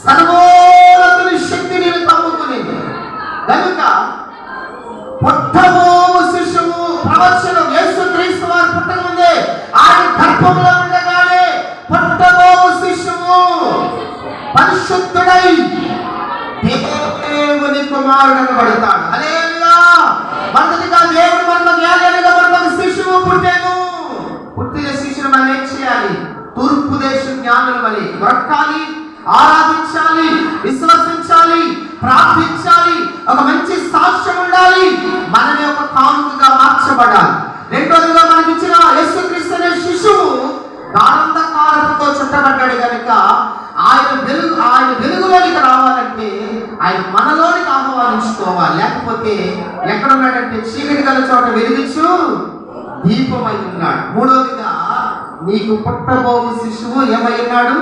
సర్వోన్నతుని శక్తిని కమ్ముకుని కనుక పుట్టబోవు శిశువు ప్రవచనం యేసుక్రీస్తు వారు పుట్టకముందే ఆయన గర్భంలో ఉండగానే పుట్టబోవు శిశువు పరిశుద్ధుడై దేవుని కుమారుడు అనబడతాడు. హల్లెలూయా. మొదటిగా దేవుడు మనకు ఏలియనగా మనకు శిశువు పుట్టాను. పుట్టిన శిశువును మనం ఏం చేయాలి? తూర్పు దేశ జ్ఞానుల వలె బ్రతకాలి, ఆరాధించాలి, విశ్వసించాలి, ప్రార్థించాలి, ఒక మంచి సాక్ష్యం ఉండాలి, మనమే ఒక కానుకగా మార్చబడాలి. రెండోదిగా మనకి ఇచ్చిన యేసుక్రీస్తు అనే శిశువు గాఢంధకారముతో చుట్టబడ్డాడు కనుక ఆయన వెలుగులోనికి రావాలంటే ఆయన మనలోనికి ఆహ్వానించుకోవాలి. లేకపోతే ఎక్కడున్నాడంటే చీకటి గల చోట వెలిగించు దీపమై ఉన్నాడు. మూడోదిగా నీకు పుట్టబోవు శిశువు ఏమై ఉన్నాడు?